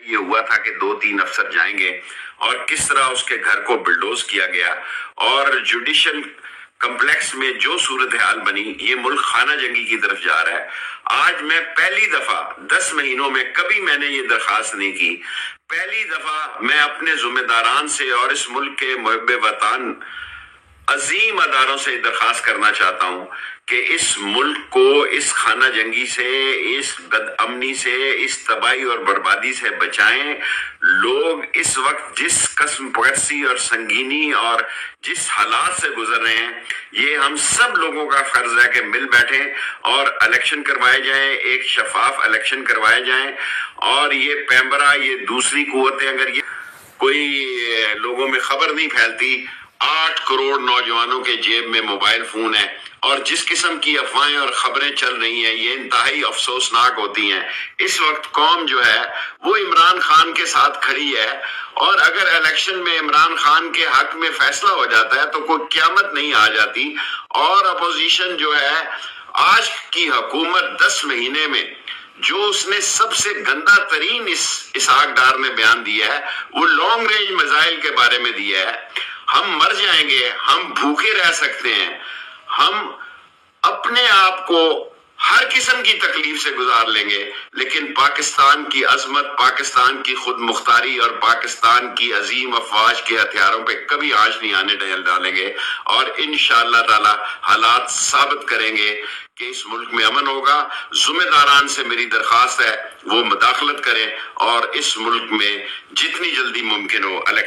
یہ ہوا تھا کہ 2-3 افسر جائیں گے اور کس طرح اس کے گھر کو بلڈوز کیا گیا اور جوڈیشل کمپلیکس میں جو صورتحال بنی، یہ ملک خانہ جنگی کی طرف جا رہا ہے۔ آج میں پہلی دفعہ 10 مہینوں میں کبھی میں نے یہ درخواست نہیں کی، پہلی دفعہ میں اپنے ذمہ داران سے اور اس ملک کے محب وطن عظیم اداروں سے درخواست کرنا چاہتا ہوں کہ اس ملک کو اس خانہ جنگی سے، اس بد امنی سے، اس تباہی اور بربادی سے بچائیں۔ لوگ اس وقت جس قسم پرسی اور سنگینی اور جس حالات سے گزر رہے ہیں، یہ ہم سب لوگوں کا فرض ہے کہ مل بیٹھیں اور الیکشن کروائے جائیں، ایک شفاف الیکشن کروائے جائیں۔ اور یہ پیمبرا، یہ دوسری قوتیں، اگر یہ کوئی لوگوں میں خبر نہیں پھیلتی، 8 کروڑ نوجوانوں کے جیب میں موبائل فون ہے اور جس قسم کی افواہیں اور خبریں چل رہی ہیں، یہ انتہائی افسوسناک ہوتی ہیں۔ اس وقت قوم جو ہے وہ عمران خان کے ساتھ کھڑی ہے، اور اگر الیکشن میں عمران خان کے حق میں فیصلہ ہو جاتا ہے تو کوئی قیامت نہیں آ جاتی۔ اور اپوزیشن جو ہے، آج کی حکومت 10 مہینے میں جو اس نے سب سے گندا ترین اسحاق ڈار نے بیان دیا ہے، وہ لانگ رینج میزائل کے بارے میں دیا ہے۔ ہم مر جائیں گے، ہم بھوکے رہ سکتے ہیں، ہم اپنے آپ کو ہر قسم کی تکلیف سے گزار لیں گے، لیکن پاکستان کی عظمت، پاکستان کی خود مختاری اور پاکستان کی عظیم افواج کے ہتھیاروں پہ کبھی آنچ نہیں آنے ڈالیں گے۔ اور انشاءاللہ تعالی حالات ثابت کریں گے کہ اس ملک میں امن ہوگا۔ ذمہ داران سے میری درخواست ہے وہ مداخلت کریں اور اس ملک میں جتنی جلدی ممکن ہو الیکشن